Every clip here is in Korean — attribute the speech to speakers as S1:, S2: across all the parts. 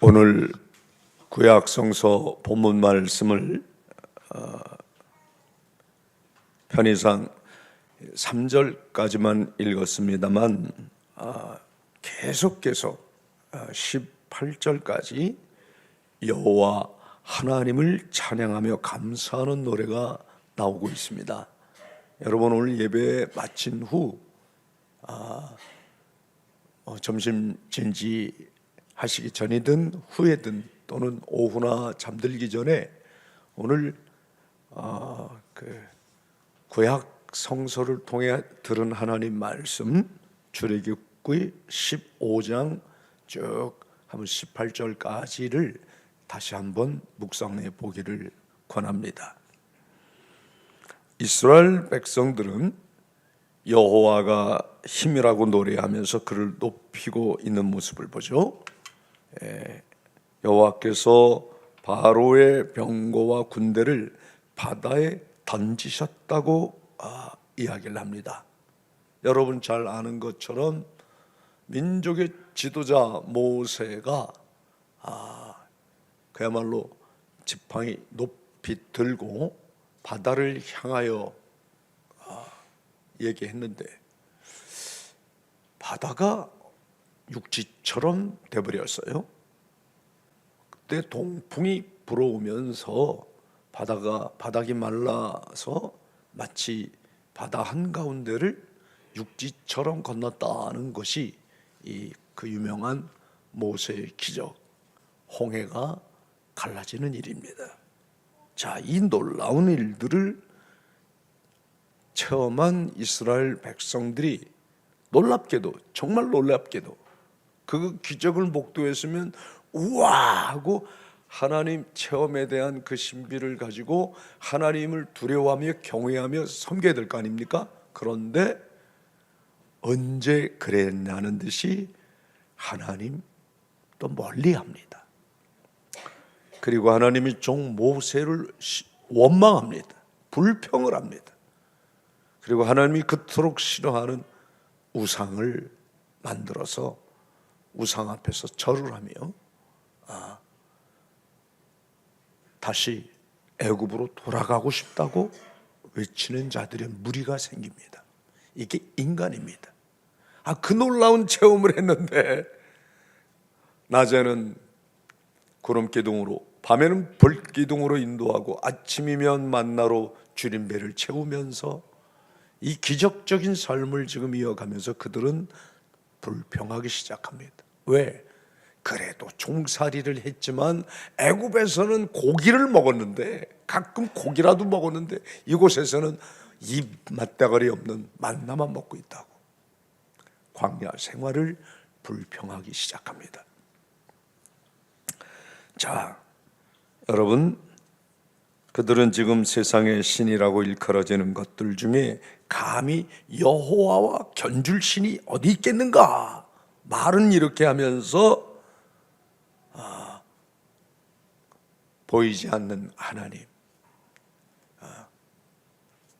S1: 오늘 구약 성서 본문 말씀을 편의상 3절까지만 읽었습니다만 계속 18절까지 여호와 하나님을 찬양하며 감사하는 노래가 나오고 있습니다. 여러분, 오늘 예배 마친 후 점심 진지 하시기 전이든 후에든 또는 오후나 잠들기 전에 오늘 구약 성서를 통해 들은 하나님 말씀 출애굽기 15장 쭉 한번 18절까지를 다시 한번 묵상해 보기를 권합니다. 이스라엘 백성들은 여호와가 힘이라고 노래하면서 그를 높이고 있는 모습을 보죠. 여호와께서 바로의 병거와 군대를 바다에 던지셨다고 이야기를 합니다. 여러분 잘 아는 것처럼 민족의 지도자 모세가 그야말로 지팡이 높이 들고 바다를 향하여 얘기했는데 바다가 육지처럼 돼버렸어요. 그때 동풍이 불어오면서 바닥이 말라서 마치 바다 한가운데를 육지처럼 건넜다는 것이 그 유명한 모세의 기적, 홍해가 갈라지는 일입니다. 자, 이 놀라운 일들을 체험한 이스라엘 백성들이 놀랍게도, 정말 놀랍게도 그 기적을 목도했으면 우와 하고 하나님 체험에 대한 그 신비를 가지고 하나님을 두려워하며 경외하며 섬겨야 될 거 아닙니까? 그런데 언제 그랬냐는 듯이 하나님 또 멀리합니다. 그리고 하나님이 종 모세를 원망합니다. 불평을 합니다. 그리고 하나님이 그토록 싫어하는 우상을 만들어서 우상 앞에서 절을 하며 다시 애굽으로 돌아가고 싶다고 외치는 자들의 무리가 생깁니다. 이게 인간입니다. 그 놀라운 체험을 했는데 낮에는 구름 기둥으로, 밤에는 불 기둥으로 인도하고 아침이면 만나로 줄인 배를 채우면서 이 기적적인 삶을 지금 이어가면서 그들은 불평하기 시작합니다. 왜? 그래도 종살이를 했지만 애굽에서는 고기를 먹었는데, 가끔 고기라도 먹었는데 이곳에서는 이 맛대가리 없는 만나만 먹고 있다고 광야 생활을 불평하기 시작합니다. 자, 여러분, 그들은 지금 세상의 신이라고 일컬어지는 것들 중에 감히 여호와와 견줄 신이 어디 있겠는가? 말은 이렇게 하면서 보이지 않는 하나님,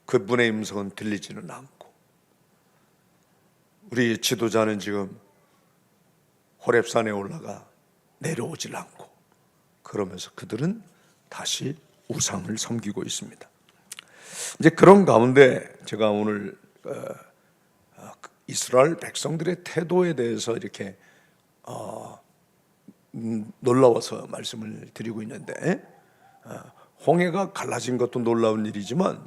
S1: 그분의 음성은 들리지는 않고, 우리 지도자는 지금 호렙산에 올라가 내려오질 않고, 그러면서 그들은 다시 우상을 섬기고 있습니다. 이제 그런 가운데 제가 오늘 이스라엘 백성들의 태도에 대해서 이렇게 놀라워서 말씀을 드리고 있는데, 홍해가 갈라진 것도 놀라운 일이지만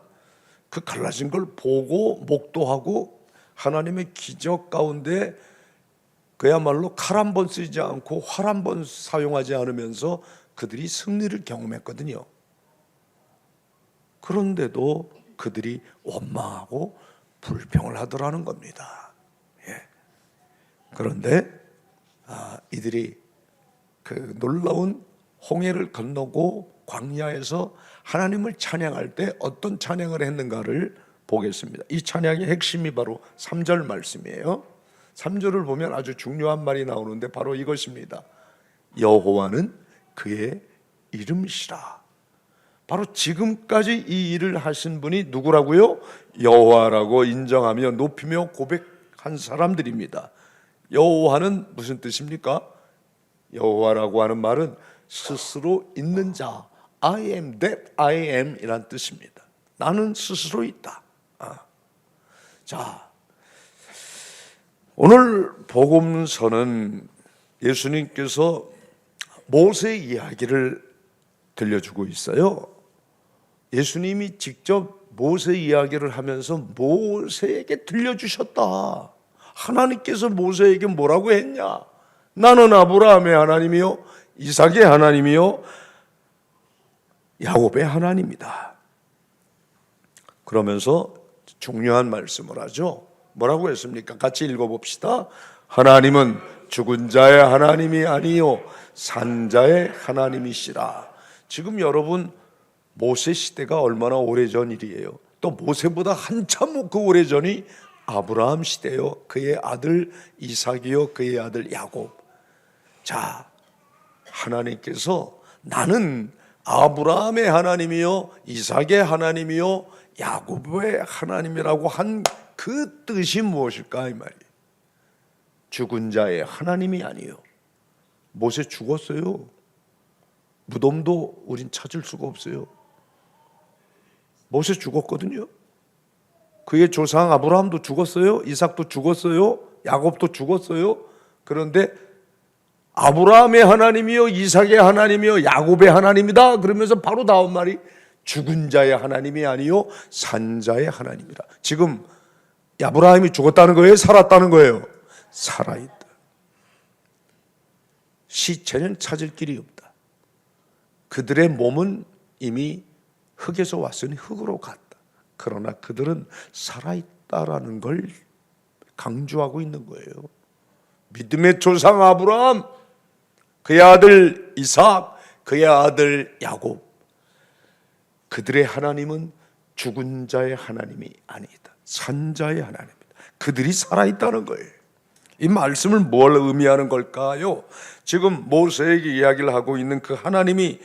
S1: 그 갈라진 걸 보고 목도하고 하나님의 기적 가운데 그야말로 칼 한 번 쓰지 않고 활 한 번 사용하지 않으면서 그들이 승리를 경험했거든요. 그런데도 그들이 원망하고 불평을 하더라는 겁니다. 그런데 이들이 그 놀라운 홍해를 건너고 광야에서 하나님을 찬양할 때 어떤 찬양을 했는가를 보겠습니다. 이 찬양의 핵심이 바로 3절 말씀이에요. 3절을 보면 아주 중요한 말이 나오는데 바로 이것입니다. 여호와는 그의 이름이시라. 바로 지금까지 이 일을 하신 분이 누구라고요? 여호와라고 인정하며 높이며 고백한 사람들입니다. 여호와는 무슨 뜻입니까? 여호와라고 하는 말은 스스로 있는 자, I am that I am 이란 뜻입니다. 나는 스스로 있다. 자, 오늘 복음서는 예수님께서 모세 이야기를 들려주고 있어요. 예수님이 직접 모세 이야기를 하면서 모세에게 들려주셨다. 하나님께서 모세에게 뭐라고 했냐? 나는 아브라함의 하나님이요, 이삭의 하나님이요, 야곱의 하나님이다. 그러면서 중요한 말씀을 하죠. 뭐라고 했습니까? 같이 읽어봅시다. 하나님은 죽은 자의 하나님이 아니요 산 자의 하나님이시라. 지금 여러분 모세 시대가 얼마나 오래전 일이에요. 또 모세보다 한참 그 오래전이 아브라함 시대요, 그의 아들 이삭이요, 그의 아들 야곱. 자, 하나님께서 나는 아브라함의 하나님이요 이삭의 하나님이요 야곱의 하나님이라고 한 그 뜻이 무엇일까 이 말이에요. 죽은 자의 하나님이 아니요. 모세 죽었어요. 무덤도 우린 찾을 수가 없어요. 모세 죽었거든요. 그의 조상 아브라함도 죽었어요. 이삭도 죽었어요. 야곱도 죽었어요. 그런데 아브라함의 하나님이요 이삭의 하나님이요 야곱의 하나님이다 그러면서 바로 다음 말이 죽은 자의 하나님이 아니요 산 자의 하나님이다. 지금 아브라함이 죽었다는 거예요? 살았다는 거예요? 살아있다. 시체는 찾을 길이 없다. 그들의 몸은 이미 흙에서 왔으니 흙으로 갔다. 그러나 그들은 살아있다라는 걸 강조하고 있는 거예요. 믿음의 조상 아브라함, 그의 아들 이삭, 그의 아들 야곱, 그들의 하나님은 죽은 자의 하나님이 아니다. 산 자의 하나님이다. 그들이 살아있다는 거예요. 이 말씀을 뭘 의미하는 걸까요? 지금 모세에게 이야기를 하고 있는 그 하나님이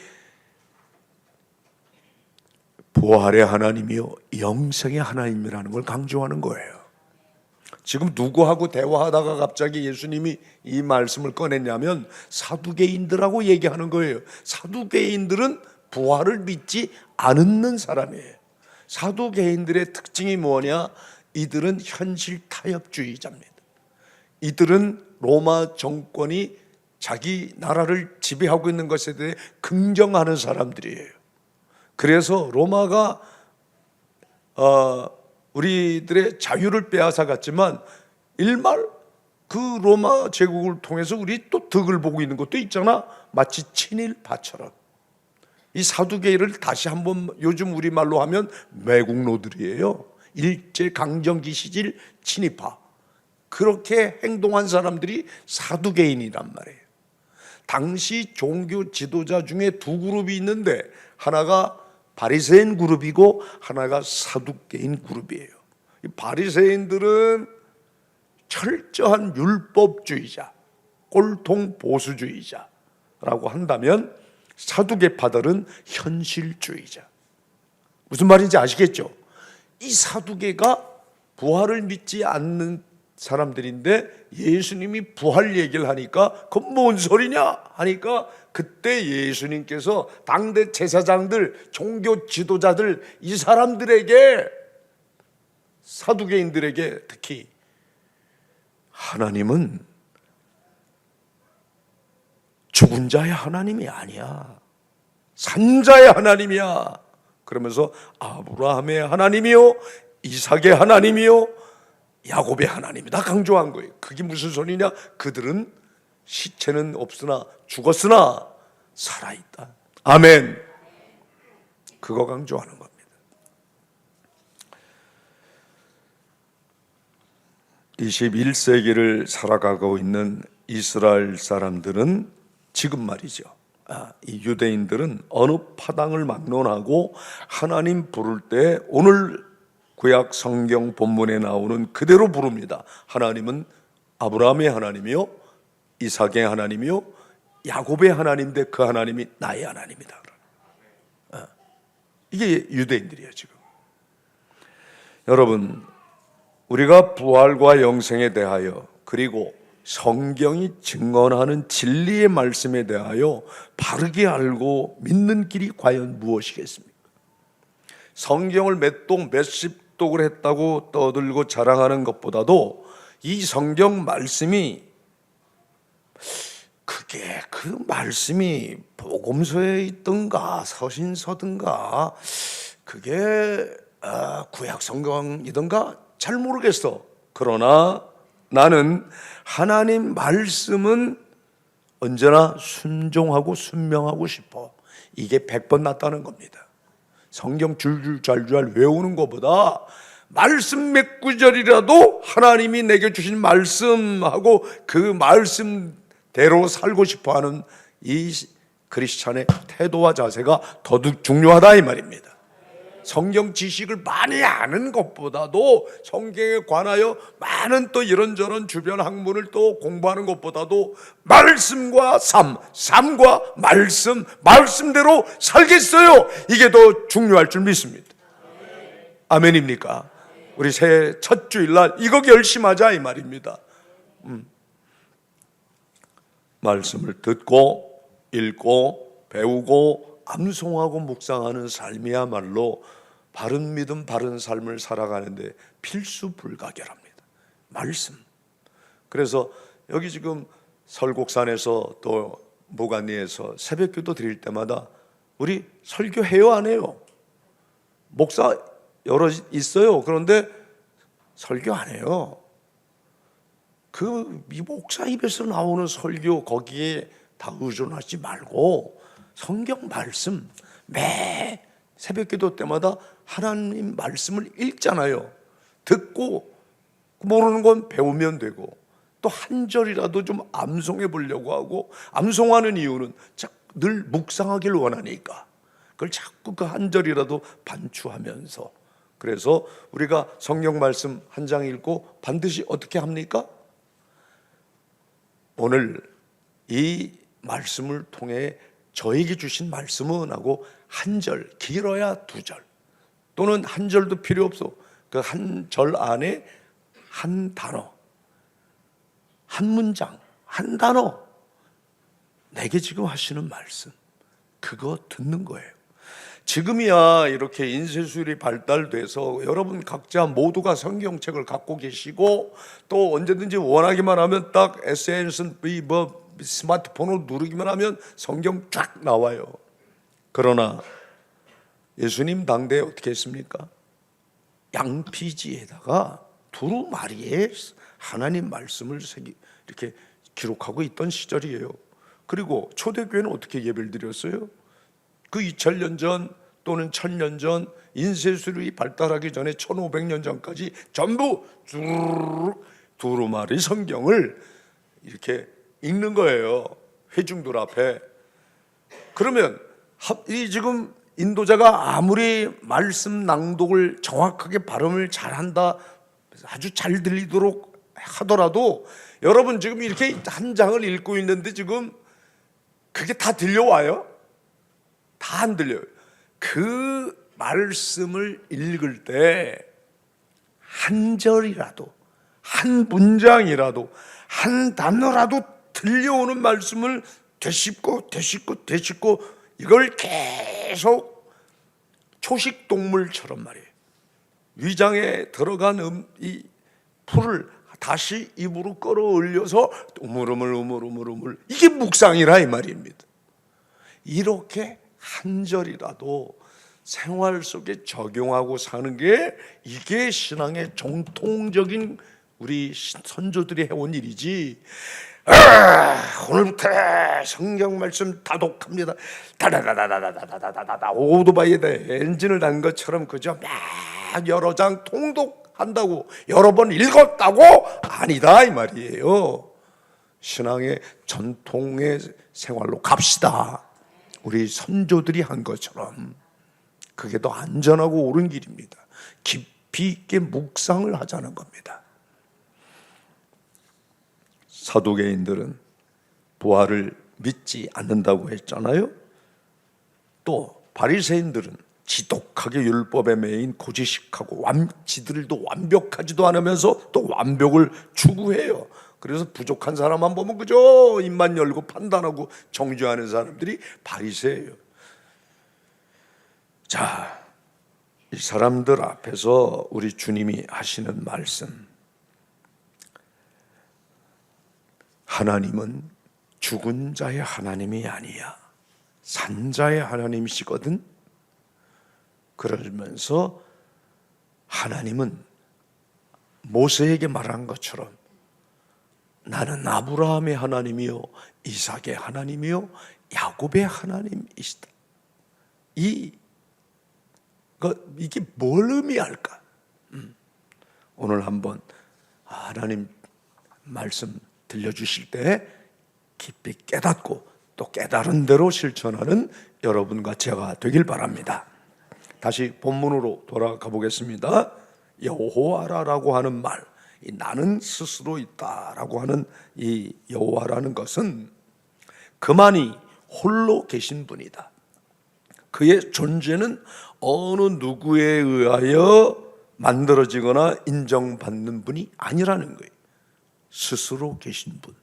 S1: 부활의 하나님이요 영생의 하나님이라는 걸 강조하는 거예요. 지금 누구하고 대화하다가 갑자기 예수님이 이 말씀을 꺼냈냐면 사두개인들하고 얘기하는 거예요. 사두개인들은 부활을 믿지 않는 사람이에요. 사두개인들의 특징이 뭐냐? 이들은 현실 타협주의자입니다. 이들은 로마 정권이 자기 나라를 지배하고 있는 것에 대해 긍정하는 사람들이에요. 그래서 로마가 우리들의 자유를 빼앗아 갔지만 일말 그 로마 제국을 통해서 우리 또 덕을 보고 있는 것도 있잖아. 마치 친일파처럼. 이 사두개인을 다시 한번 요즘 우리말로 하면 매국노들이에요. 일제강점기 시절 친일파. 그렇게 행동한 사람들이 사두개인이란 말이에요. 당시 종교 지도자 중에 두 그룹이 있는데 하나가 바리새인 그룹이고 하나가 사두개인 그룹이에요. 이 바리새인들은 철저한 율법주의자, 꼴통 보수주의자라고 한다면 사두개파들은 현실주의자. 무슨 말인지 아시겠죠? 이 사두개가 부활을 믿지 않는 사람들인데 예수님이 부활 얘기를 하니까 그건 뭔 소리냐 하니까 그때 예수님께서 당대 제사장들, 종교 지도자들 이 사람들에게, 사두개인들에게 특히 하나님은 죽은 자의 하나님이 아니야. 산 자의 하나님이야. 그러면서 아브라함의 하나님이요 이삭의 하나님이요 야곱의 하나님이다 강조한 거예요. 그게 무슨 소리냐? 그들은 시체는 없으나 죽었으나 살아있다. 아멘. 그거 강조하는 겁니다. (21세기를) 살아가고 있는 이스라엘 사람들은 지금 말이죠, 이 유대인들은 어느 파당을 막론하고 하나님 부를 때 오늘 구약 성경 본문에 나오는 그대로 부릅니다. 하나님은 아브라함의 하나님이요 이삭의 하나님이요 야곱의 하나님인데 그 하나님이 나의 하나님이다. 이게 유대인들이에요. 지금 여러분, 우리가 부활과 영생에 대하여 그리고 성경이 증언하는 진리의 말씀에 대하여 바르게 알고 믿는 길이 과연 무엇이겠습니까? 성경을 몇십 독을 했다고 떠들고 자랑하는 것보다도 이 성경 말씀이 그 말씀이 복음서에 있던가 서신서든가 그게 구약 성경이던가 잘 모르겠어. 그러나 나는 하나님 말씀은 언제나 순종하고 순명하고 싶어. 이게 100번 낫다는 겁니다. 성경 줄줄 잘잘 외우는 것보다 말씀 몇 구절이라도 하나님이 내게 주신 말씀하고 그 말씀대로 살고 싶어하는 이 크리스찬의 태도와 자세가 더욱 중요하다 이 말입니다. 성경 지식을 많이 아는 것보다도 성경에 관하여 많은 또 이런저런 주변 학문을 또 공부하는 것보다도 말씀과 삶과 말씀대로 살겠어요. 이게 더 중요할 줄 믿습니다. 아멘입니까? 우리 새해 첫 주일날 이거 결심하자 이 말입니다. 말씀을 듣고 읽고 배우고 암송하고 묵상하는 삶이야말로 바른 믿음 바른 삶을 살아가는데 필수불가결합니다. 말씀. 그래서 여기 지금 설곡산에서 또 모간리에서 새벽기도 드릴 때마다 우리 설교해요 안 해요? 목사 여러 있어요. 그런데 설교 안 해요. 이 목사 입에서 나오는 설교 거기에 다 의존하지 말고 성경 말씀 매 새벽기도 때마다 하나님 말씀을 읽잖아요. 듣고 모르는 건 배우면 되고 또 한 절이라도 좀 암송해 보려고 하고 암송하는 이유는 늘 묵상하길 원하니까 그걸 자꾸 그 한 절이라도 반추하면서 그래서 우리가 성경 말씀 한 장 읽고 반드시 어떻게 합니까? 오늘 이 말씀을 통해 저에게 주신 말씀은 하고 한 절, 길어야 두 절 또는 한 절도 필요 없어. 그 한 절 안에 한 단어, 한 문장, 한 단어 내게 지금 하시는 말씀 그거 듣는 거예요. 지금이야 이렇게 인쇄술이 발달돼서 여러분 각자 모두가 성경책을 갖고 계시고 또 언제든지 원하기만 하면 딱 SNS 스마트폰으로 누르기만 하면 성경 쫙 나와요. 그러나 예수님 당대에 어떻게 했습니까? 양피지에다가 두루마리에 하나님 말씀을 이렇게 기록하고 있던 시절이에요. 그리고 초대교회는 어떻게 예배를 드렸어요? 그 2000년 전 또는 1000년 전 인쇄술이 발달하기 전에 1500년 전까지 전부 두루마리 성경을 이렇게 읽는 거예요. 회중들 앞에. 그러면 이 지금 인도자가 아무리 말씀 낭독을 정확하게 발음을 잘한다 아주 잘 들리도록 하더라도 여러분 지금 이렇게 한 장을 읽고 있는데 지금 그게 다 들려와요? 다 안 들려요. 그 말씀을 읽을 때 한 절이라도 한 문장이라도 한 단어라도 들려오는 말씀을 되씹고 이걸 계속 초식동물처럼 말이에요. 위장에 들어간 이 풀을 다시 입으로 끌어올려서 우물우물 이게 묵상이라 이 말입니다. 이렇게 한 절이라도 생활 속에 적용하고 사는 게 이게 신앙의 정통적인 우리 선조들이 해온 일이지. 오늘부터 성경 말씀 다독합니다. 다다다다다다다다다 오토바이에다 엔진을 단 것처럼 그저 막 여러 장 통독한다고 여러 번 읽었다고 아니다 이 말이에요. 신앙의 전통의 생활로 갑시다. 우리 선조들이 한 것처럼 그게 더 안전하고 옳은 길입니다. 깊이 있게 묵상을 하자는 겁니다. 사두개인들은 부활을 믿지 않는다고 했잖아요. 또 바리새인들은 지독하게 율법에 매인 고지식하고 지들도 완벽하지도 않으면서 또 완벽을 추구해요. 그래서 부족한 사람만 보면 그저 입만 열고 판단하고 정죄하는 사람들이 바리새예요. 자, 이 사람들 앞에서 우리 주님이 하시는 말씀, 하나님은 죽은 자의 하나님이 아니야, 산 자의 하나님이시거든. 그러면서 하나님은 모세에게 말한 것처럼 나는 아브라함의 하나님이요 이삭의 하나님이요 야곱의 하나님이시다. 이게 뭘 의미할까? 오늘 한번 하나님 말씀 들려주실 때 깊이 깨닫고 또 깨달은 대로 실천하는 여러분과 제가 되길 바랍니다. 다시 본문으로 돌아가 보겠습니다. 여호와라고 하는 말, 이 나는 스스로 있다라고 하는 이 여호와라는 것은 그만이 홀로 계신 분이다. 그의 존재는 어느 누구에 의하여 만들어지거나 인정받는 분이 아니라는 거예요. 스스로 계신 분.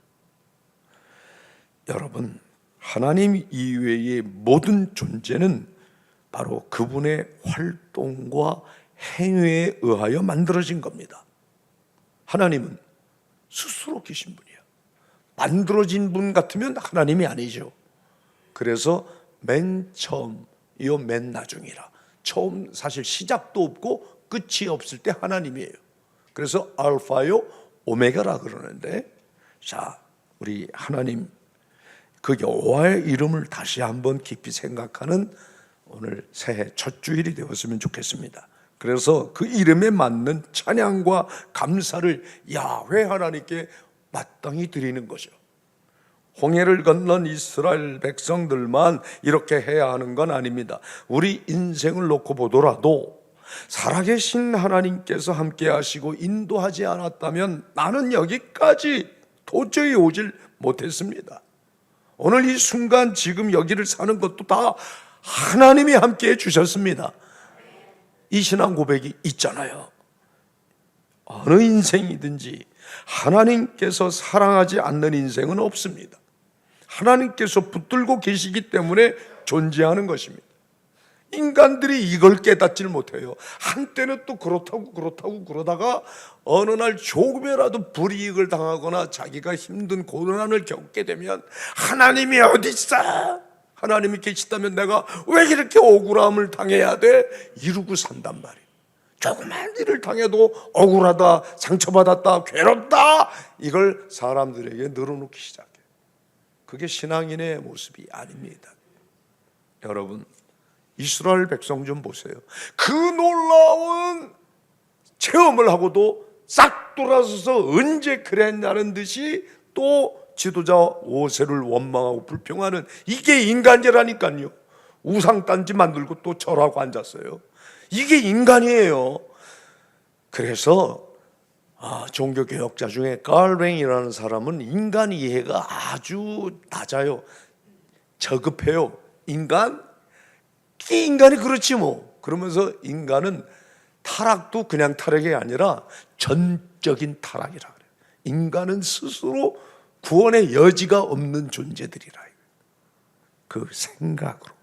S1: 여러분, 하나님 이외의 모든 존재는 바로 그분의 활동과 행위에 의하여 만들어진 겁니다. 하나님은 스스로 계신 분이야. 만들어진 분 같으면 하나님이 아니죠. 그래서 맨 처음이요 맨 나중이라, 처음 사실 시작도 없고 끝이 없을 때 하나님이에요. 그래서 알파요 오메가라 그러는데, 자, 우리 하나님 그 여호와의 이름을 다시 한번 깊이 생각하는 오늘 새해 첫 주일이 되었으면 좋겠습니다. 그래서 그 이름에 맞는 찬양과 감사를 야훼 하나님께 마땅히 드리는 거죠. 홍해를 건넌 이스라엘 백성들만 이렇게 해야 하는 건 아닙니다. 우리 인생을 놓고 보더라도 살아계신 하나님께서 함께 하시고 인도하지 않았다면 나는 여기까지 도저히 오질 못했습니다. 오늘 이 순간 지금 여기를 사는 것도 다 하나님이 함께 해주셨습니다. 이 신앙 고백이 있잖아요. 어느 인생이든지 하나님께서 사랑하지 않는 인생은 없습니다. 하나님께서 붙들고 계시기 때문에 존재하는 것입니다. 인간들이 이걸 깨닫질 못해요. 한때는 또 그렇다고 그러다가 어느 날 조금이라도 불이익을 당하거나 자기가 힘든 고난을 겪게 되면 하나님이 어디 있어? 하나님이 계시다면 내가 왜 이렇게 억울함을 당해야 돼? 이러고 산단 말이에요. 조그만 일을 당해도 억울하다, 상처받았다, 괴롭다, 이걸 사람들에게 늘어놓기 시작해요. 그게 신앙인의 모습이 아닙니다. 여러분, 이스라엘 백성 좀 보세요. 그 놀라운 체험을 하고도 싹 돌아서서 언제 그랬냐는 듯이 또 지도자 모세를 원망하고 불평하는, 이게 인간이라니까요. 우상단지 만들고 또 절하고 앉았어요. 이게 인간이에요. 그래서 종교개혁자 중에 깔뱅이라는 사람은 인간 이해가 아주 낮아요. 저급해요. 인간이 그렇지 뭐. 그러면서 인간은 타락도 그냥 타락이 아니라 전적인 타락이라 그래요. 인간은 스스로 구원의 여지가 없는 존재들이라. 그 생각으로,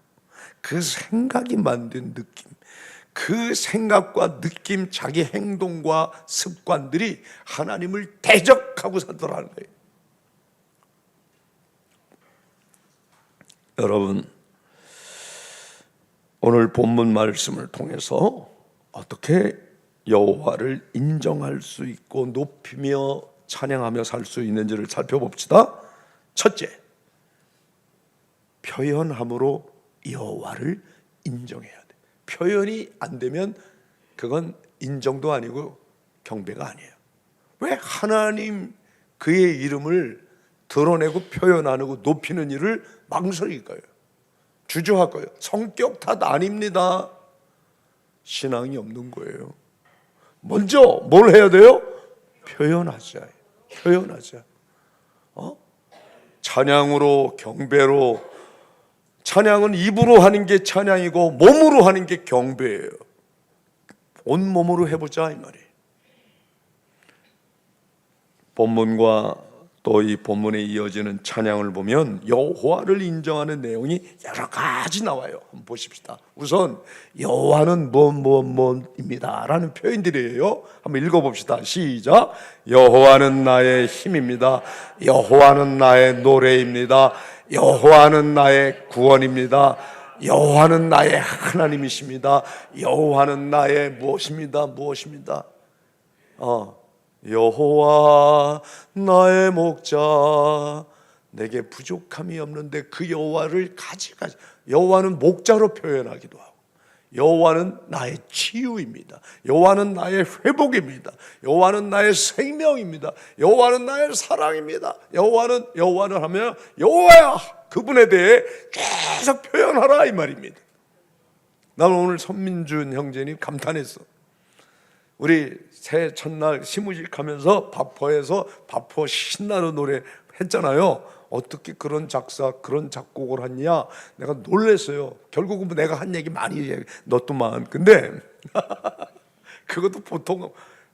S1: 그 생각이 만든 느낌, 그 생각과 느낌, 자기 행동과 습관들이 하나님을 대적하고 살더라는 거예요. 여러분, 오늘 본문 말씀을 통해서 어떻게 여호와를 인정할 수 있고 높이며 찬양하며 살 수 있는지를 살펴봅시다. 첫째, 표현함으로 여호와를 인정해야 돼. 표현이 안 되면 그건 인정도 아니고 경배가 아니에요. 왜 하나님 그의 이름을 드러내고 표현하고 높이는 일을 망설일까요? 주저할까요? 성격 탓 아닙니다. 신앙이 없는 거예요. 먼저 뭘 해야 돼요? 표현하자. 찬양으로, 경배로. 찬양은 입으로 하는 게 찬양이고 몸으로 하는 게 경배예요. 온몸으로 해보자 이 말이에요. 본문과 또 이 본문에 이어지는 찬양을 보면 여호와를 인정하는 내용이 여러 가지 나와요. 한번 보십시다. 우선 여호와는 뭐뭐뭐입니다 라는 표현들이에요. 한번 읽어봅시다. 시작. 여호와는 나의 힘입니다. 여호와는 나의 노래입니다. 여호와는 나의 구원입니다. 여호와는 나의 하나님이십니다. 여호와는 나의 무엇입니다. 여호와 나의 목자, 내게 부족함이 없는데 그 여호와를 가지가지. 여호와는 목자로 표현하기도 하고, 여호와는 나의 치유입니다. 여호와는 나의 회복입니다. 여호와는 나의 생명입니다. 여호와는 나의 사랑입니다. 여호와는 하면 여호와야, 그분에 대해 계속 표현하라 이 말입니다. 나는 오늘 선민준 형제님 감탄했어. 우리 새해 첫날 시무식 하면서 바포에서 바포 신나는 노래 했잖아요. 어떻게 그런 작사 그런 작곡을 했냐, 내가 놀랐어요. 결국은 내가 한 얘기 많이 넣었더만. 근데 그것도 보통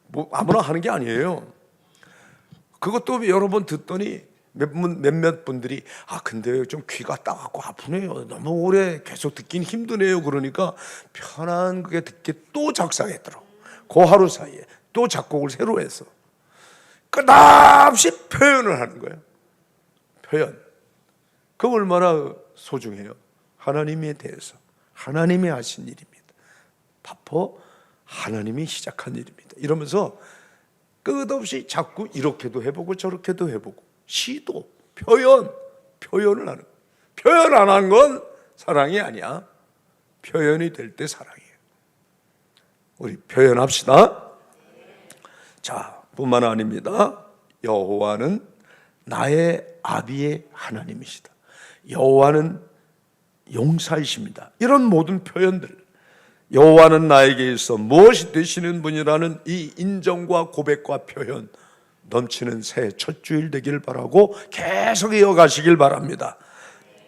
S1: 뭐 아무나 하는 게 아니에요. 그것도 여러 번 듣더니 몇몇 분들이 근데 좀 귀가 따갑고 아프네요, 너무 오래 계속 듣긴 힘드네요. 그러니까 편안하게 듣게 또 작사했더라고. 그 하루 사이에 또 작곡을 새로 해서 끝없이 표현을 하는 거예요. 표현. 그 얼마나 소중해요. 하나님에 대해서 하나님이 하신 일입니다. 바포 하나님이 시작한 일입니다. 이러면서 끝없이 자꾸 이렇게도 해보고 저렇게도 해보고, 시도 표현을 하는 거예요. 표현 안 한 건 사랑이 아니야. 표현이 될 때 사랑이에요. 우리 표현합시다. 자, 뿐만 아닙니다. 여호와는 나의 아비의 하나님이시다. 여호와는 용사이십니다. 이런 모든 표현들, 여호와는 나에게 있어 무엇이 되시는 분이라는 이 인정과 고백과 표현 넘치는 새해 첫 주일 되길 바라고 계속 이어가시길 바랍니다.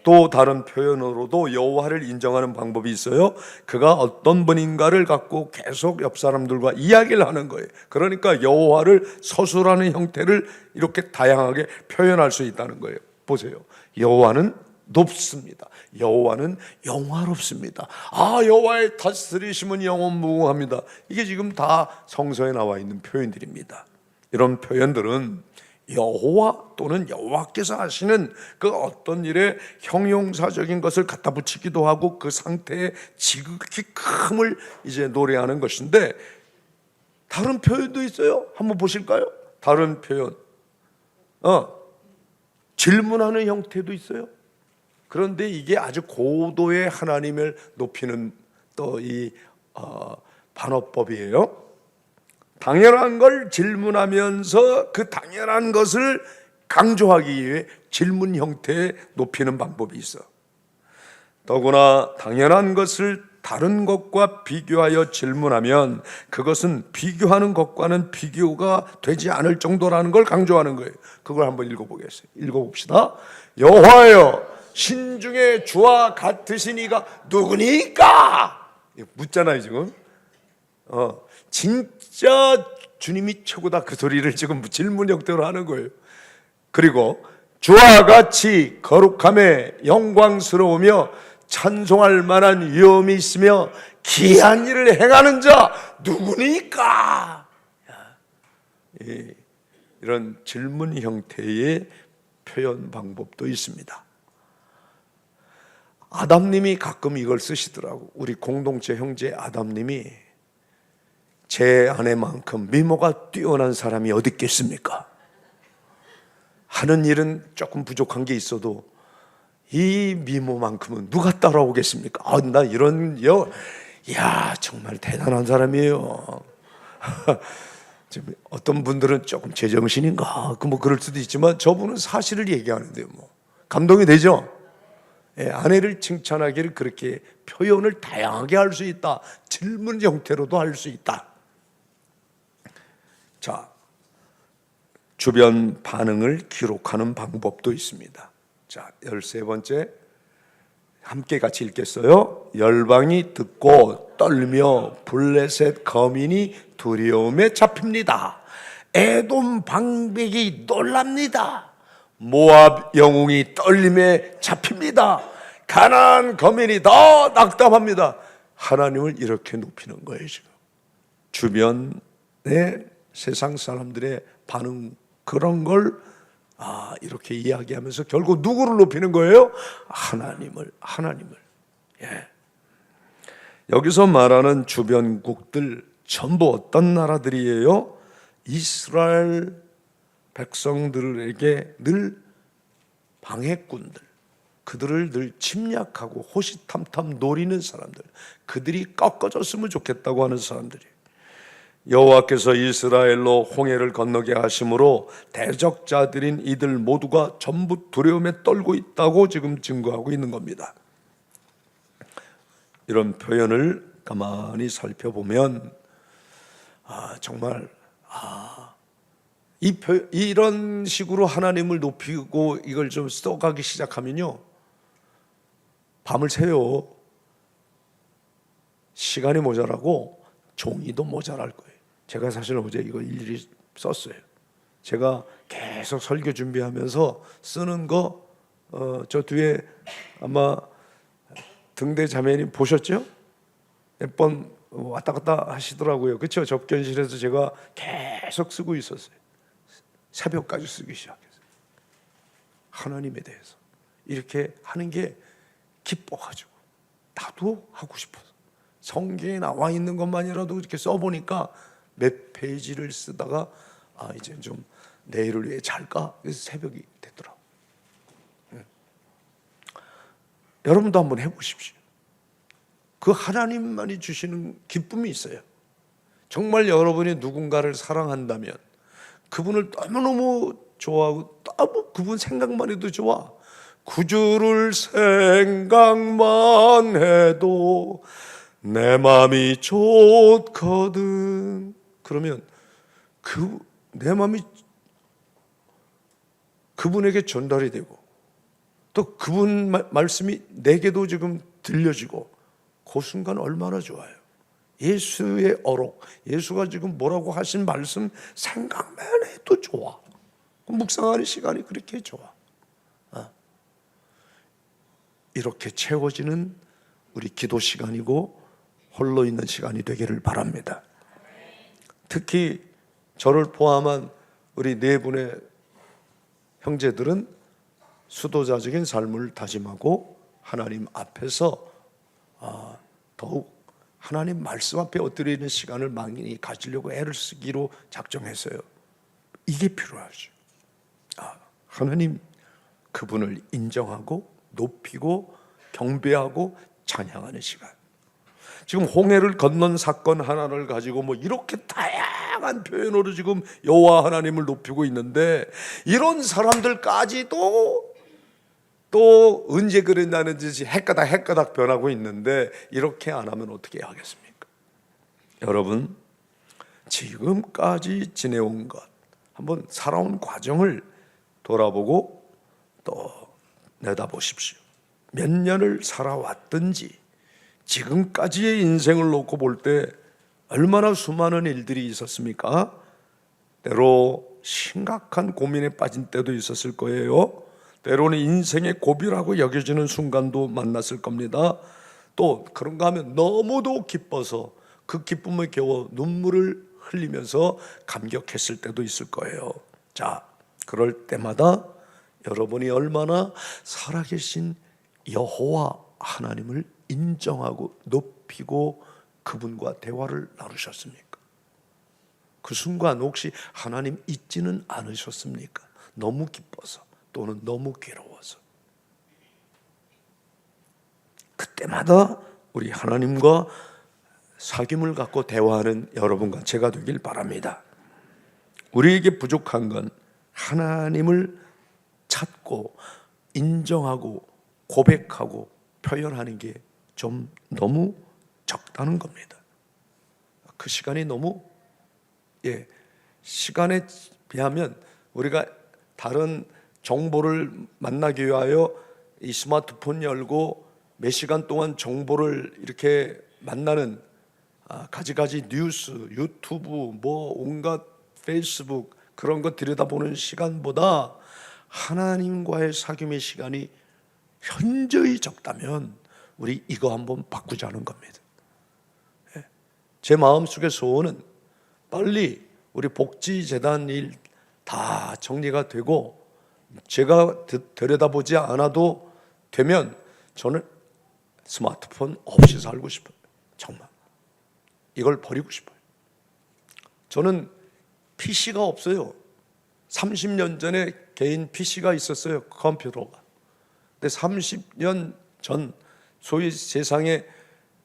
S1: 또 다른 표현으로도 여호와를 인정하는 방법이 있어요. 그가 어떤 분인가를 갖고 계속 옆 사람들과 이야기를 하는 거예요. 그러니까 여호와를 서술하는 형태를 이렇게 다양하게 표현할 수 있다는 거예요. 보세요. 여호와는 높습니다. 여호와는 영화롭습니다. 여호와의 다스리심은 영원무궁합니다. 이게 지금 다 성서에 나와 있는 표현들입니다. 이런 표현들은 여호와 또는 여호와께서 하시는 그 어떤 일에 형용사적인 것을 갖다 붙이기도 하고 그 상태의 지극히 큼을 이제 노래하는 것인데, 다른 표현도 있어요. 한번 보실까요? 다른 표현. 질문하는 형태도 있어요. 그런데 이게 아주 고도의 하나님을 높이는 또 이 반어법이에요. 당연한 걸 질문하면서 그 당연한 것을 강조하기 위해 질문 형태에 높이는 방법이 있어. 더구나 당연한 것을 다른 것과 비교하여 질문하면 그것은 비교하는 것과는 비교가 되지 않을 정도라는 걸 강조하는 거예요. 그걸 한번 읽어봅시다. 여호와여, 신중에 주와 같으신 이가 누구니까? 묻잖아요 지금. 진짜 주님이 최고다, 그 소리를 지금 질문 형태로 하는 거예요. 그리고 주와 같이 거룩함에 영광스러우며 찬송할 만한 위엄이 있으며 기이한 일을 행하는 자 누구니까? 이런 질문 형태의 표현 방법도 있습니다. 아담님이 가끔 이걸 쓰시더라고. 우리 공동체 형제 아담님이, 제 아내만큼 미모가 뛰어난 사람이 어디 있겠습니까? 하는 일은 조금 부족한 게 있어도 이 미모만큼은 누가 따라오겠습니까? 나 정말 대단한 사람이에요. 어떤 분들은 조금 제정신인가? 뭐 그럴 수도 있지만 저분은 사실을 얘기하는데요. 감동이 되죠? 아내를 칭찬하기를 그렇게 표현을 다양하게 할 수 있다. 질문 형태로도 할 수 있다. 자, 주변 반응을 기록하는 방법도 있습니다. 자, 13번째 함께 같이 읽겠어요. 열방이 듣고 떨며 블레셋 거민이 두려움에 잡힙니다. 에돔 방백이 놀랍니다. 모압 영웅이 떨림에 잡힙니다. 가나안 거민이 더 낙담합니다. 하나님을 이렇게 높이는 거예요. 지금 주변의 세상 사람들의 반응, 그런 걸 이렇게 이야기하면서 결국 누구를 높이는 거예요? 하나님을. 예. 여기서 말하는 주변국들 전부 어떤 나라들이에요? 이스라엘 백성들에게 늘 방해꾼들, 그들을 늘 침략하고 호시탐탐 노리는 사람들, 그들이 꺾어졌으면 좋겠다고 하는 사람들이, 여호와께서 이스라엘로 홍해를 건너게 하심으로 대적자들인 이들 모두가 전부 두려움에 떨고 있다고 지금 증거하고 있는 겁니다. 이런 표현을 가만히 살펴보면 정말 이런 식으로 하나님을 높이고 이걸 좀 써가기 시작하면요, 밤을 새요. 시간이 모자라고 종이도 모자랄 거예요. 제가 사실 어제 이거 일일이 썼어요. 제가 계속 설교 준비하면서 쓰는 거 저 뒤에 아마 등대 자매님 보셨죠? 몇 번 왔다 갔다 하시더라고요. 그렇죠? 접견실에서 제가 계속 쓰고 있었어요. 새벽까지 쓰기 시작했어요. 하나님에 대해서 이렇게 하는 게 기뻐가지고 나도 하고 싶어서 성경에 나와 있는 것만이라도 이렇게 써보니까 몇 페이지를 쓰다가 이제 좀 내일을 위해 잘까? 그래서 새벽이 됐더라고요. 여러분도 한번 해보십시오. 그 하나님만이 주시는 기쁨이 있어요. 정말 여러분이 누군가를 사랑한다면 그분을 너무너무 좋아하고 너무 그분 생각만 해도 좋아. 구주를 생각만 해도 내 마음이 좋거든. 그러면 내 마음이 그분에게 전달이 되고 또 그분 말씀이 내게도 지금 들려지고 그 순간 얼마나 좋아요. 예수의 어록, 예수가 지금 뭐라고 하신 말씀 생각만 해도 좋아. 묵상하는 시간이 그렇게 좋아. 이렇게 채워지는 우리 기도 시간이고 홀로 있는 시간이 되기를 바랍니다. 특히 저를 포함한 우리 네 분의 형제들은 수도자적인 삶을 다짐하고 하나님 앞에서 더욱 하나님 말씀 앞에 엎드리는 시간을 많이 가지려고 애를 쓰기로 작정했어요. 이게 필요하죠. 하나님 그분을 인정하고 높이고 경배하고 찬양하는 시간. 지금 홍해를 건넌 사건 하나를 가지고 뭐 이렇게 다양한 표현으로 지금 여호와 하나님을 높이고 있는데, 이런 사람들까지도 또 언제 그랬다는 듯이 헷가닥 변하고 있는데 이렇게 안 하면 어떻게 하겠습니까? 여러분, 지금까지 지내온 것, 한번 살아온 과정을 돌아보고 또 내다보십시오. 몇 년을 살아왔든지 지금까지의 인생을 놓고 볼 때 얼마나 수많은 일들이 있었습니까? 때로 심각한 고민에 빠진 때도 있었을 거예요. 때로는 인생의 고비라고 여겨지는 순간도 만났을 겁니다. 또 그런가 하면 너무도 기뻐서 그 기쁨에 겨워 눈물을 흘리면서 감격했을 때도 있을 거예요. 자, 그럴 때마다 여러분이 얼마나 살아계신 여호와 하나님을 인정하고 높이고 그분과 대화를 나누셨습니까? 그 순간 혹시 하나님 잊지는 않으셨습니까? 너무 기뻐서 또는 너무 괴로워서. 그때마다 우리 하나님과 사귐을 갖고 대화하는 여러분과 제가 되길 바랍니다. 우리에게 부족한 건 하나님을 찾고 인정하고 고백하고 표현하는 게 좀 너무 적다는 겁니다. 그 시간이 너무 시간에 비하면 우리가 다른 정보를 만나기 위하여 이 스마트폰 열고 몇 시간 동안 정보를 이렇게 만나는 가지가지 뉴스, 유튜브, 뭐 온갖 페이스북 그런 거 들여다보는 시간보다 하나님과의 사귐의 시간이 현저히 적다면 우리 이거 한번 바꾸자는 겁니다. 제 마음속의 소원은 빨리 우리 복지재단 일 다 정리가 되고 제가 들여다보지 않아도 되면 저는 스마트폰 없이 살고 싶어요. 정말 이걸 버리고 싶어요. 저는 PC가 없어요. 30년 전에 개인 PC가 있었어요. 컴퓨터가. 근데 30년 전 소위 세상에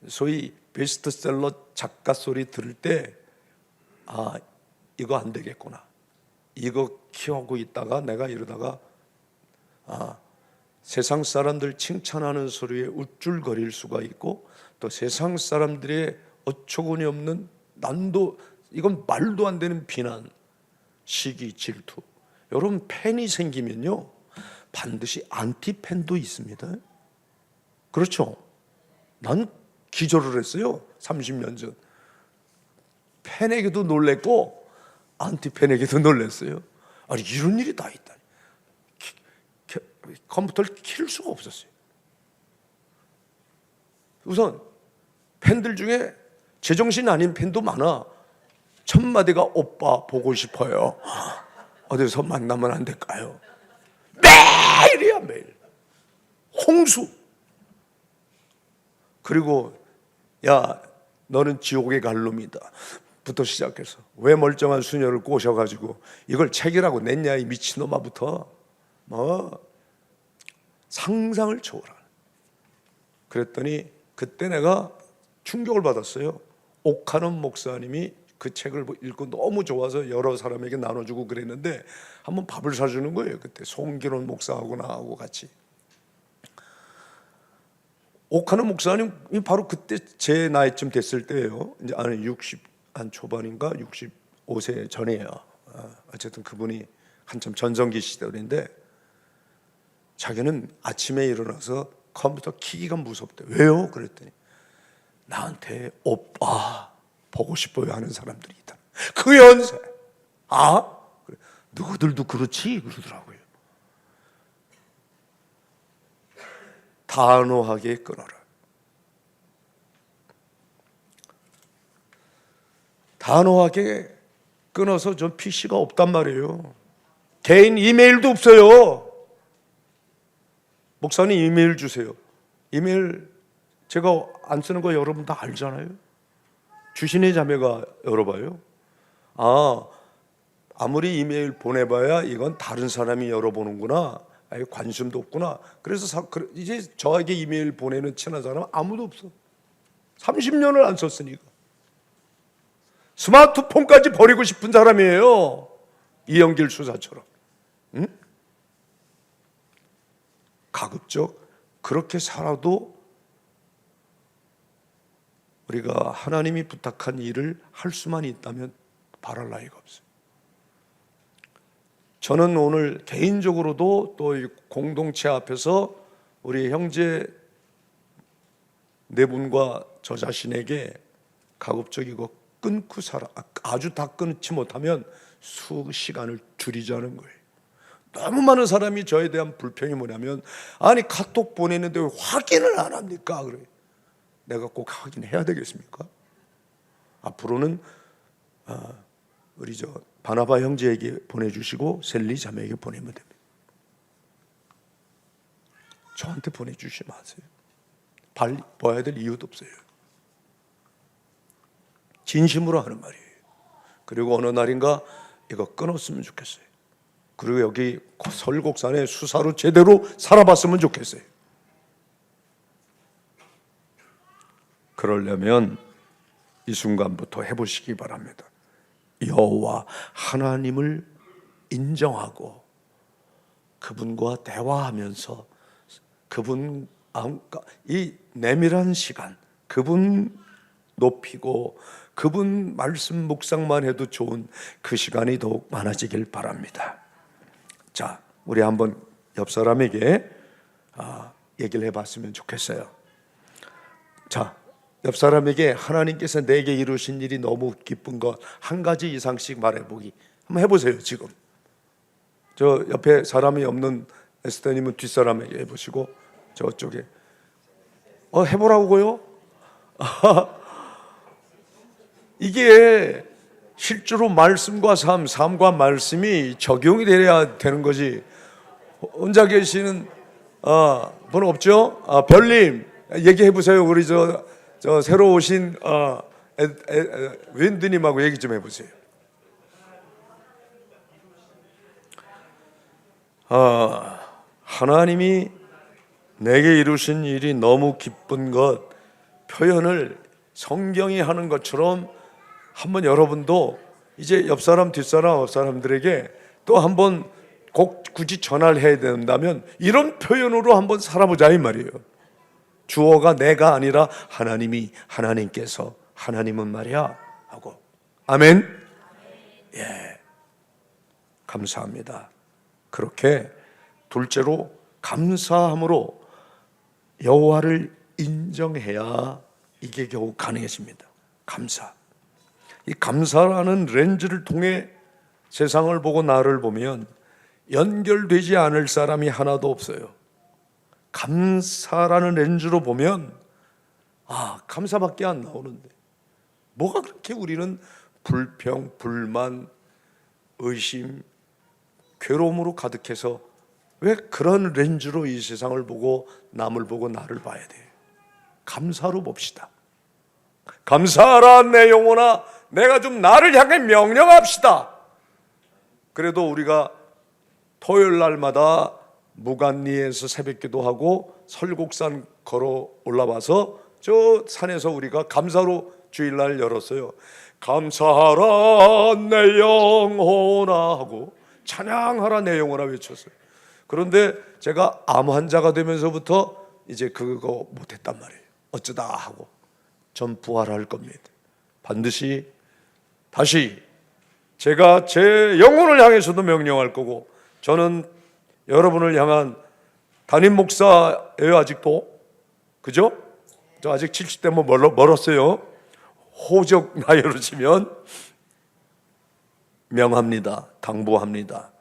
S1: 소위 베스트셀러 작가 소리 들을 때 이거 안 되겠구나. 이거 키우고 있다가 내가 이러다가 세상 사람들 칭찬하는 소리에 우쭐거릴 수가 있고 또 세상 사람들의 어처구니 없는 난도 이건 말도 안 되는 비난, 시기, 질투. 여러분 팬이 생기면요 반드시 안티팬도 있습니다. 그렇죠? 난 기절을 했어요. 30년 전 팬에게도 놀랬고 안티팬에게도 놀랐어요. 아니 이런 일이 다 있다니. 컴퓨터를 킬 수가 없었어요. 우선 팬들 중에 제정신 아닌 팬도 많아. 첫 마디가 오빠 보고 싶어요. 어디서 만나면 안 될까요? 매일이야 매일. 홍수. 그리고 야 너는 지옥에 갈 놈이다 부터 시작해서 왜 멀쩡한 수녀를 꼬셔가지고 이걸 책이라고 냈냐 이 미친놈아부터 상상을 초월하는. 그랬더니 그때 내가 충격을 받았어요. 옥하는 목사님이 그 책을 읽고 너무 좋아서 여러 사람에게 나눠주고 그랬는데 한번 밥을 사주는 거예요. 그때 송기론 목사하고 나하고 같이. 옥하는 목사님이 바로 그때 제 나이쯤 됐을 때예요. 이제 60 한 초반인가 65세 전이에요. 어쨌든 그분이 한참 전성기 시절인데 자기는 아침에 일어나서 컴퓨터 키기가 무섭대. 왜요? 그랬더니 나한테 오빠 보고 싶어요 하는 사람들이 있다. 그 연세. 그래. 누구들도 그렇지 그러더라고요. 단호하게 끊어라. 단호하게 끊어서 전 PC가 없단 말이에요. 개인 이메일도 없어요. 목사님 이메일 주세요. 이메일 제가 안 쓰는 거 여러분 다 알잖아요. 주신의 자매가 열어봐요. 아무리 이메일 보내봐야 이건 다른 사람이 열어보는구나. 관심도 없구나. 그래서 이제 저에게 이메일 보내는 친한 사람은 아무도 없어. 30년을 안 썼으니까. 스마트폰까지 버리고 싶은 사람이에요. 이영길 수사처럼. 응? 가급적 그렇게 살아도 우리가 하나님이 부탁한 일을 할 수만 있다면 바랄 나위가 없어요. 저는 오늘 개인적으로도 또 공동체 앞에서 우리 형제 네 분과 저 자신에게 가급적 이거 끊고 살아. 아주 다 끊지 못하면 수시간을 줄이자는 거예요. 너무 많은 사람이 저에 대한 불평이 뭐냐면 아니 카톡 보내는데 왜 확인을 안 합니까? 그래. 내가 꼭 확인해야 되겠습니까? 앞으로는 우리 저 바나바 형제에게 보내주시고 셀리 자매에게 보내면 됩니다. 저한테 보내주시지 마세요. 봐야 될 이유도 없어요. 진심으로 하는 말이에요. 그리고 어느 날인가 이거 끊었으면 좋겠어요. 그리고 여기 설곡산에 수사로 제대로 살아봤으면 좋겠어요. 그러려면 이 순간부터 해보시기 바랍니다. 여호와 하나님을 인정하고 그분과 대화하면서 그분 이 내밀한 시간 그분 높이고 그분 말씀 묵상만 해도 좋은 그 시간이 더욱 많아지길 바랍니다. 자, 우리 한번 옆 사람에게 얘기를 해봤으면 좋겠어요. 자, 옆 사람에게 하나님께서 내게 이루신 일이 너무 기쁜 것 한 가지 이상씩 말해보기 한번 해보세요. 지금 저 옆에 사람이 없는 에스더님은 뒷사람에게 해보시고 저쪽에 해보라고요? 이게 실제로 말씀과 삶과 말씀이 적용이 돼야 되는 거지. 혼자 계시는 분 없죠? 별님 얘기해 보세요. 우리 저 새로 오신 윈드님하고 얘기 좀 해보세요. 하나님이 내게 이루신 일이 너무 기쁜 것 표현을 성경이 하는 것처럼 한번 여러분도 이제 옆 사람 뒷사람 앞 사람들에게 또 한번 꼭 굳이 전화를 해야 된다면 이런 표현으로 한번 살아보자 이 말이에요. 주어가 내가 아니라 하나님이, 하나님께서, 하나님은 말이야 하고. 아멘. 예, 감사합니다. 그렇게 둘째로 감사함으로 여호와를 인정해야 이게 겨우 가능해집니다. 감사. 이 감사라는 렌즈를 통해 세상을 보고 나를 보면 연결되지 않을 사람이 하나도 없어요. 감사라는 렌즈로 보면 감사밖에 안 나오는데 뭐가 그렇게 우리는 불평, 불만, 의심, 괴로움으로 가득해서 왜 그런 렌즈로 이 세상을 보고 남을 보고 나를 봐야 돼? 감사로 봅시다. 감사하라 내 영혼아, 내가 좀 나를 향해 명령합시다. 그래도 우리가 토요일 날마다 무간리에서 새벽기도 하고 설곡산 걸어 올라와서 저 산에서 우리가 감사로 주일날 열었어요. 감사하라 내 영혼아 하고 찬양하라 내 영혼아 외쳤어요. 그런데 제가 암 환자가 되면서부터 이제 그거 못했단 말이에요. 어쩌다 하고 전 부활할 겁니다. 반드시 다시 제가 제 영혼을 향해서도 명령할 거고, 저는 여러분을 향한 담임 목사예요. 아직도 그죠? 저 아직 70대 뭐 멀었어요. 호적 나이로 치면 명합니다. 당부합니다.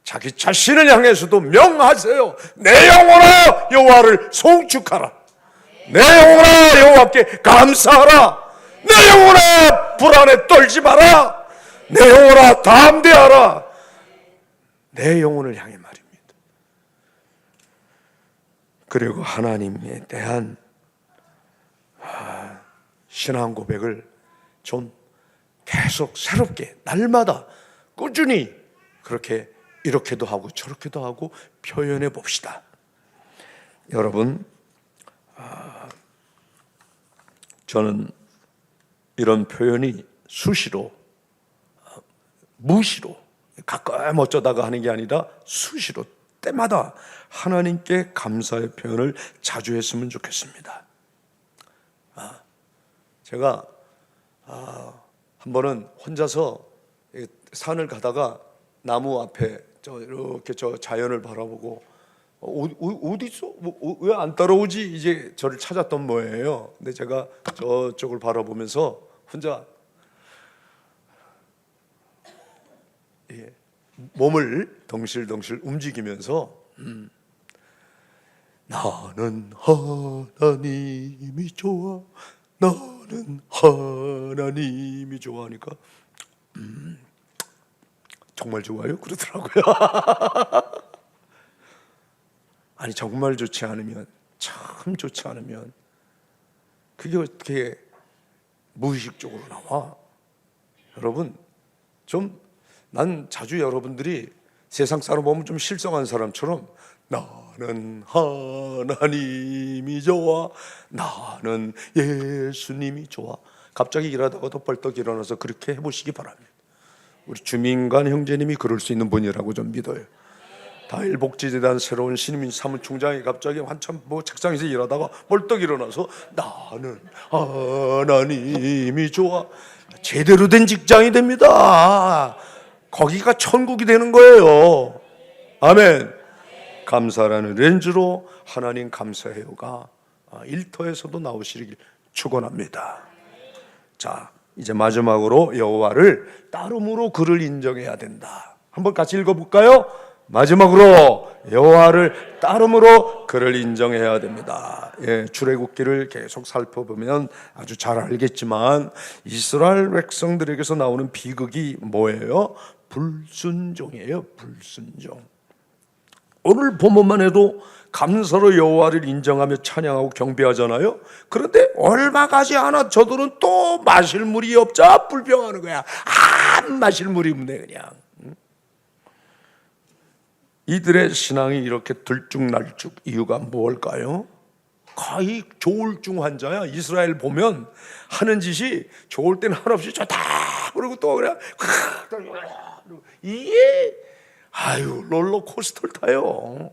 S1: 자기 자신을 향해서도 명하세요. 내 영혼아 여호와를 송축하라. 내 영혼아 여호와께 감사하라. 내 영혼아 불안에 떨지 마라. 내 영혼아 담대하라. 내 영혼을 향해 말입니다. 그리고 하나님에 대한 신앙 고백을 좀 계속 새롭게 날마다 꾸준히 그렇게 이렇게도 하고 저렇게도 하고 표현해 봅시다. 여러분, 저는 이런 표현이 수시로, 무시로, 가끔 어쩌다가 하는 게 아니라 수시로 때마다 하나님께 감사의 표현을 자주 했으면 좋겠습니다. 제가 한 번은 혼자서 산을 가다가 나무 앞에 이렇게 저 자연을 바라보고 어디 있어? 왜 안 따라오지? 이제 저를 찾았던 모양이에요. 근데 제가 저쪽을 바라보면서 혼자 몸을 덩실덩실 움직이면서 나는 하나님이 좋아, 나는 하나님이 좋아하니까 정말 좋아요? 그러더라고요. 아니 정말 좋지 않으면, 참 좋지 않으면 그게 어떻게 무의식적으로 나와? 여러분, 난 자주 여러분들이 세상 사람 보면 좀 실성한 사람처럼 나는 하나님이 좋아, 나는 예수님이 좋아, 갑자기 일하다가도 벌떡 일어나서 그렇게 해보시기 바랍니다. 우리 주민관 형제님이 그럴 수 있는 분이라고 좀 믿어요. 다일복지재단 새로운 신임 사무총장이 갑자기 한참 책상에서 일하다가 벌떡 일어나서 나는 하나님이 좋아, 제대로 된 직장이 됩니다. 거기가 천국이 되는 거예요. 아멘. 감사라는 렌즈로 하나님 감사해요가 일터에서도 나오시길 축원합니다. 자, 이제 마지막으로 여호와를 따름으로 그를 인정해야 된다. 한번 같이 읽어볼까요? 마지막으로 여호와를 따름으로 그를 인정해야 됩니다. 출애굽기를 계속 살펴보면 아주 잘 알겠지만 이스라엘 백성들에게서 나오는 비극이 뭐예요? 불순종이에요. 불순종. 오늘 본문만 해도 감사로 여호와를 인정하며 찬양하고 경배하잖아요. 그런데 얼마 가지 않아 저들은 또 마실 물이 없자 불평하는 거야. 마실 물이 없네 그냥. 이들의 신앙이 이렇게 들쭉날쭉 이유가 뭘까요? 거의 조울증 환자야. 이스라엘 보면 하는 짓이 좋을 때는 한없이 좋다 그러고 또 그래 이게 롤러코스터를 타요.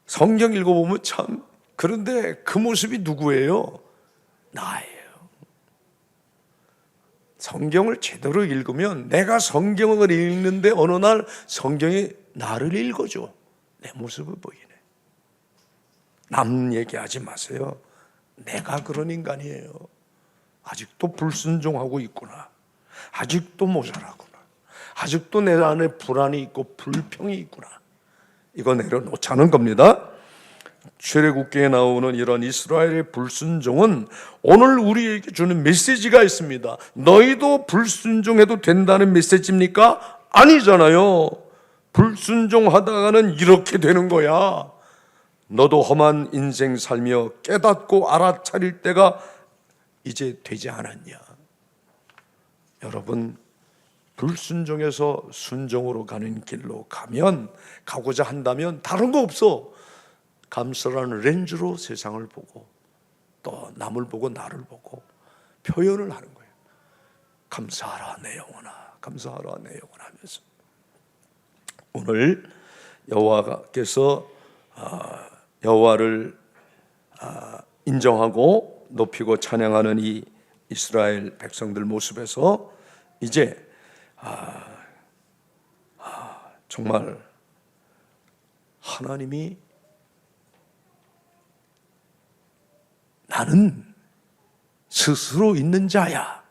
S1: 성경 읽어보면 참, 그런데 그 모습이 누구예요? 나예요. 성경을 제대로 읽으면 내가 성경을 읽는데 어느 날 성경이 나를 읽어줘. 내 모습을 보이네. 남 얘기하지 마세요. 내가 그런 인간이에요. 아직도 불순종하고 있구나. 아직도 모자라구나. 아직도 내 안에 불안이 있고 불평이 있구나. 이거 내려놓자는 겁니다. 출애굽기에 나오는 이런 이스라엘의 불순종은 오늘 우리에게 주는 메시지가 있습니다. 너희도 불순종해도 된다는 메시지입니까? 아니잖아요. 불순종하다가는 이렇게 되는 거야. 너도 험한 인생 살며 깨닫고 알아차릴 때가 이제 되지 않았냐. 여러분, 불순종에서 순종으로 가는 길로 가고자 한다면 다른 거 없어. 감사라는 렌즈로 세상을 보고 또 남을 보고 나를 보고 표현을 하는 거예요. 감사하라 내 영혼아, 감사하라 내 영혼아 하면서. 오늘 여호와께서 여호와를 인정하고 높이고 찬양하는 이 이스라엘 백성들 모습에서 이제 정말 하나님이 나는 스스로 있는 자야.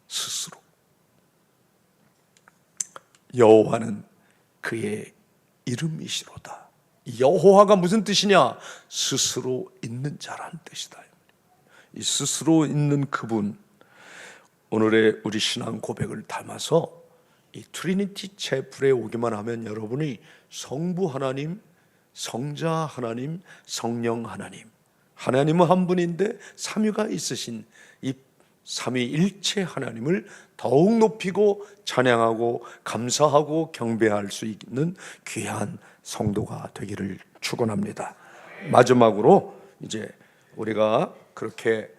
S1: 스스로. 여호와는 그의 이름이시로다. 여호와가 무슨 뜻이냐? 스스로 있는 자라는 뜻이다. 이 스스로 있는 그분, 오늘의 우리 신앙 고백을 담아서 이 트리니티 채플에 오기만 하면 여러분이 성부 하나님, 성자 하나님, 성령 하나님, 하나님은 한 분인데 삼위가 있으신 이 삼위일체 하나님을 더욱 높이고 찬양하고 감사하고 경배할 수 있는 귀한 성도가 되기를 축원합니다. 마지막으로 이제 우리가 그렇게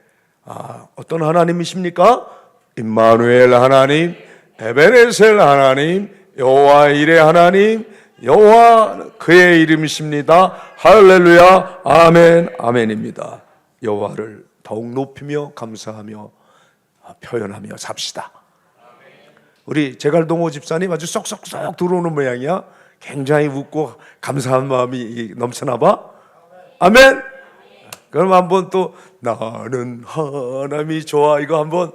S1: 어떤 하나님이십니까? 임마누엘 하나님, 에베네셀 하나님, 여호와 이레 하나님, 여호와 그의 이름이십니다. 할렐루야, 아멘, 아멘입니다. 여호와를 더욱 높이며 감사하며 표현하며 삽시다. 우리 제갈동호 집사님 아주 쏙쏙쏙 들어오는 모양이야. 굉장히 웃고 감사한 마음이 넘쳐나 봐. 아멘. 그럼 한번 또 나는 하나님이 좋아 이거 한번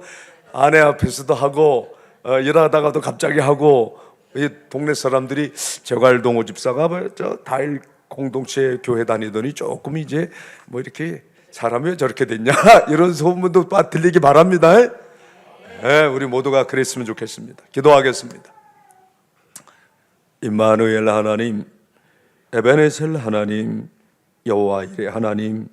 S1: 아내 앞에서도 하고 일하다가도 갑자기 하고. 이 동네 사람들이 제갈동호 집사가 저 다일 공동체 교회 다니더니 조금 이제 뭐 이렇게 사람이 저렇게 됐냐 이런 소문도 들리기 바랍니다. 네, 우리 모두가 그랬으면 좋겠습니다. 기도하겠습니다. 임마누엘 하나님, 에베네셀 하나님, 여호와 이레 하나님,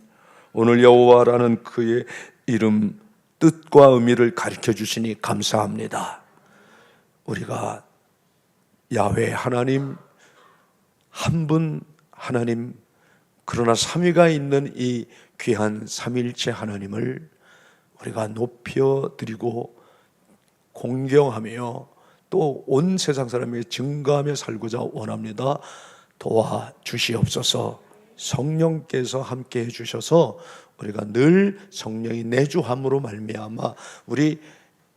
S1: 오늘 여호와라는 그의 이름 뜻과 의미를 가르쳐 주시니 감사합니다. 우리가 야훼 하나님, 한 분 하나님, 그러나 삼위가 있는 이 귀한 삼위일체 하나님을 우리가 높여 드리고 공경하며 또 온 세상 사람에게 증거하며 살고자 원합니다. 도와주시옵소서. 성령께서 함께 해주셔서 우리가 늘 성령이 내주함으로 말미암아 우리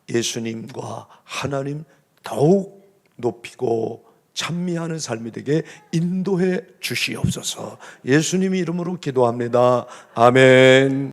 S1: 예수님과 하나님 더욱 높이고 찬미하는 삶이 되게 인도해 주시옵소서. 예수님 이름으로 기도합니다. 아멘.